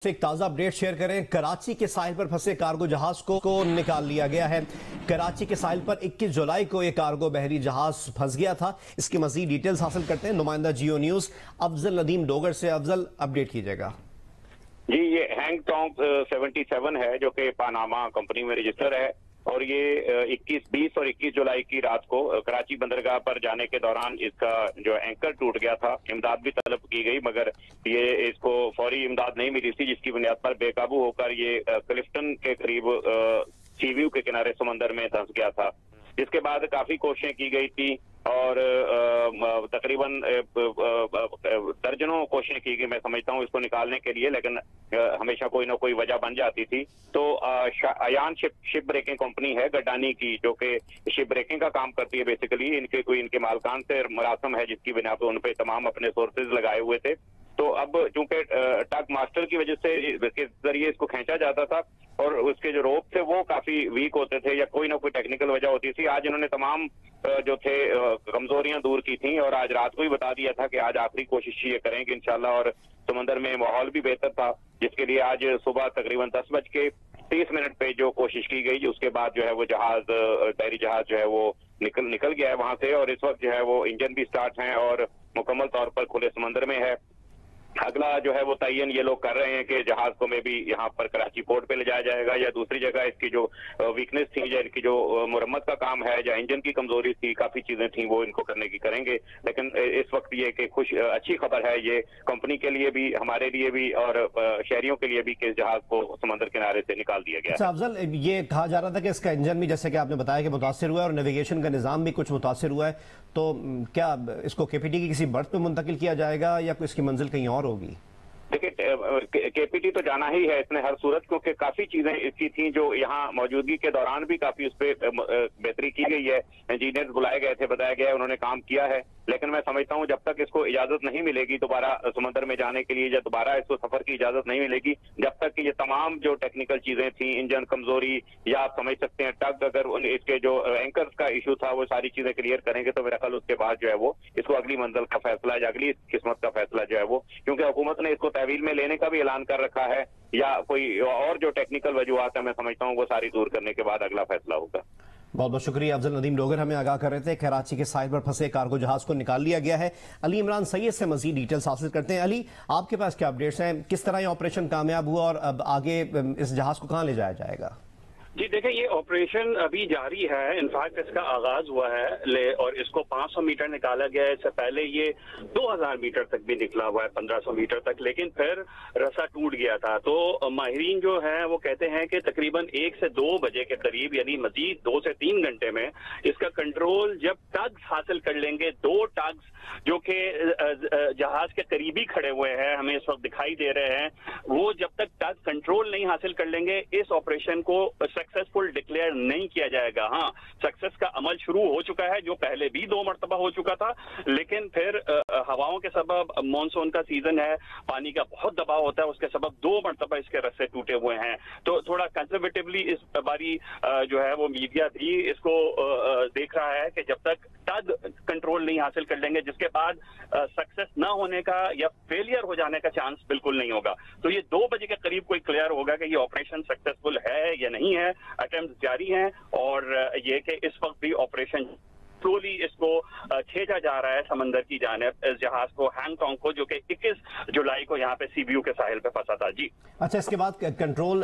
से एक ताजा अपडेट शेयर करें। कराची के साहिल पर फंसे कार्गो जहाज को निकाल लिया गया है। कराची के साहिल पर 21 जुलाई को एक कार्गो बहरी जहाज फंस गया था। इसकी मजीद डिटेल्स हासिल करते हैं नुमाइंदा जियो न्यूज अफजल नदीम डोगर से। अफजल, अपडेट कीजिएगा जी। ये हैंग टोंग 77 है जो कि पानामा कंपनी में रजिस्टर है और ये 20 और 21 जुलाई की रात को कराची बंदरगाह पर जाने के दौरान इसका जो एंकर टूट गया था। इमदाद भी तलब की गई मगर ये इसको फौरी इमदाद नहीं मिली थी, जिसकी बुनियाद पर बेकाबू होकर ये क्लिफ्टन के करीब सीव्यू के किनारे समंदर में धंस गया था। जिसके बाद काफी कोशिशें की गई थी और तकरीबन दर्जनों कोशिशें की गई, मैं समझता हूँ, इसको निकालने के लिए, लेकिन हमेशा कोई ना कोई वजह बन जाती थी। तो अयान शिप ब्रेकिंग कंपनी है गडानी की, जो कि शिप ब्रेकिंग का काम करती है बेसिकली। इनके मालकान से मुरासम है, जिसकी बिना पर उन पर तमाम अपने सोर्सेज लगाए हुए थे। तो अब चूंकि टग मास्टर की वजह से इसके जरिए इसको खींचा जाता था और उसके जो रोप थे वो काफी वीक होते थे या कोई ना कोई टेक्निकल वजह होती थी। आज इन्होंने तमाम जो थे कमजोरियां दूर की थी और आज रात को ही बता दिया था कि आज आखिरी कोशिश ये करेंगे इंशाल्लाह। और समंदर में माहौल भी बेहतर था, जिसके लिए आज सुबह तकरीबन 10:30 पे जो कोशिश की गई, उसके बाद जो है वो बहरी जहाज जो है वो निकल गया है वहां से। और इस वक्त जो है वो इंजन भी स्टार्ट है और मुकम्मल तौर पर खुले समंदर में है। अगला जो है वो तयन ये लोग कर रहे हैं कि जहाज को में भी यहाँ पर कराची पोर्ट पे ले जाया जाएगा या दूसरी जगह इसकी जो वीकनेस थी या इनकी जो मुरम्मत का काम है या इंजन की कमजोरी थी, काफी चीजें थी, वो इनको करने की करेंगे। लेकिन इस वक्त ये कि अच्छी खबर है ये कंपनी के लिए भी, हमारे लिए भी और शहरियों के लिए भी कि इस जहाज को समंदर किनारे से निकाल दिया गया। अच्छा अफजल, ये कहा जा रहा था कि इसका इंजन भी, जैसे कि आपने बताया, कि मुतासिर हुआ है और नेविगेशन का निजाम भी कुछ मुतासिर हुआ है, तो क्या इसको केपीटी की किसी बर्थ पे मुंतकिल किया जाएगा या इसकी मंजिल कहीं और होगी? देखिए, केपीटी तो जाना ही है इसने हर सूरत, क्योंकि काफी चीजें इसकी थी जो यहाँ मौजूदगी के दौरान भी काफी उस पर बेहतरी की गई है। इंजीनियर बुलाए गए थे, बताया गया है, उन्होंने काम किया है। लेकिन मैं समझता हूँ जब तक इसको इजाजत नहीं मिलेगी दोबारा समंदर में जाने के लिए या दोबारा इसको सफर की इजाजत नहीं मिलेगी, जब तक कि ये तमाम जो टेक्निकल चीजें थी, इंजन कमजोरी या आप समझ सकते हैं टग, अगर इसके जो एंकर्स का इशू था वो सारी चीजें क्लियर करेंगे तो मेरा ख्याल उसके बाद जो है वो इसको अगली मंजिल का फैसला या अगली किस्मत का फैसला जो है वो, क्योंकि हुकूमत ने इसको तहवील में लेने का भी ऐलान कर रखा है, या कोई और जो टेक्निकल वजूहात है मैं समझता हूँ वो सारी दूर करने के बाद अगला फैसला होगा। बहुत बहुत शुक्रिया। अफजल नदीम डोगर हमें आगाह कर रहे थे। कराची के साहिल पर फंसे कार्गो जहाज को निकाल लिया गया है। अली इमरान सैयद से मजीद डिटेल्स हासिल करते हैं। अली, आपके पास क्या अपडेट्स हैं? किस तरह ये ऑपरेशन कामयाब हुआ और अब आगे इस जहाज को कहां ले जाया जाएगा? जी देखिए, ये ऑपरेशन अभी जारी है। इनफैक्ट इसका आगाज हुआ है और इसको 500 मीटर निकाला गया है। इससे पहले ये 2000 मीटर तक भी निकला हुआ है, 1500 मीटर तक, लेकिन फिर रस्सा टूट गया था। तो माहिरीन जो है वो कहते हैं कि तकरीबन 1 से 2 बजे के करीब, यानी मजीद 2 से 3 घंटे में इसका कंट्रोल जब टग्स हासिल कर लेंगे, 2 टग्स जो कि जहाज के करीबी खड़े हुए हैं, हमें इस वक्त दिखाई दे रहे हैं, वो जब तक टग कंट्रोल नहीं हासिल कर लेंगे इस ऑपरेशन को सक्सेसफुल डिक्लेयर नहीं किया जाएगा। हाँ, सक्सेस का अमल शुरू हो चुका है, जो पहले भी 2 मरतबा हो चुका था, लेकिन फिर हवाओं के सबब, मानसून का सीजन है, पानी का बहुत दबाव होता है, उसके सबब 2 मरतबा इसके रस्से टूटे हुए हैं। तो थोड़ा कंजर्वेटिवली इस बारी जो है वो मीडिया भी इसको देख रहा है कि जब तक टग कंट्रोल नहीं हासिल कर लेंगे, जिसके बाद सक्सेस ना होने का या फेलियर हो जाने का चांस बिल्कुल नहीं होगा। तो ये 2 बजे के करीब कोई क्लियर होगा कि ये ऑपरेशन सक्सेसफुल है या नहीं है। अटेम्प्ट जारी हैं और ये कि इस वक्त भी ऑपरेशन स्लोली इसको खींचा जा रहा है समंदर की जानिब, इस जहाज को, हैंग टोंग को, जो कि 21 जुलाई को यहाँ पे सीव्यू के साहिल पे फंसा था। जी अच्छा, इसके बाद कंट्रोल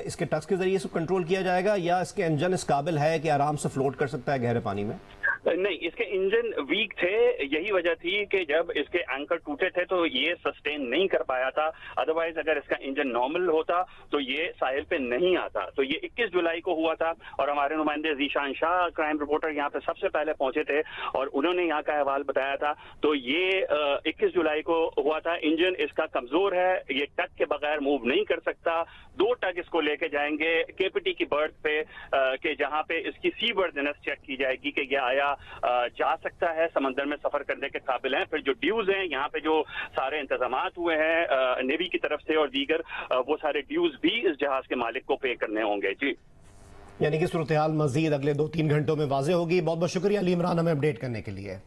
इसके टग्स के जरिए इसको कंट्रोल किया जाएगा या इसके इंजन इस काबिल है कि आराम से फ्लोट कर सकता है गहरे पानी में? नहीं, इसके इंजन वीक थे। यही वजह थी कि जब इसके एंकर टूटे थे तो ये सस्टेन नहीं कर पाया था। अदरवाइज अगर इसका इंजन नॉर्मल होता तो ये साहिल पे नहीं आता। तो ये 21 जुलाई को हुआ था और हमारे नुमाइंदे जीशान शाह, क्राइम रिपोर्टर, यहाँ पे सबसे पहले पहुंचे थे और उन्होंने यहाँ का अहवाल बताया था। तो ये 21 जुलाई को हुआ था। इंजन इसका कमजोर है, ये टग के बगैर मूव नहीं कर सकता। 2 टग इसको लेके जाएंगे केपीटी की बर्थ पे, कि जहाँ पे इसकी सी वर्दनेस चेक की जाएगी कि ये आया जा सकता है, समंदर में सफर करने के काबिल हैं। फिर जो ड्यूज हैं, यहाँ पे जो सारे इंतजामात हुए हैं नेवी की तरफ से और दीगर, वो सारे ड्यूज भी इस जहाज के मालिक को पे करने होंगे। जी, यानी कि सूरत हाल मजीद अगले 2-3 घंटों में वाजे होगी। बहुत बहुत शुक्रिया अली इमरान हमें अपडेट करने के लिए।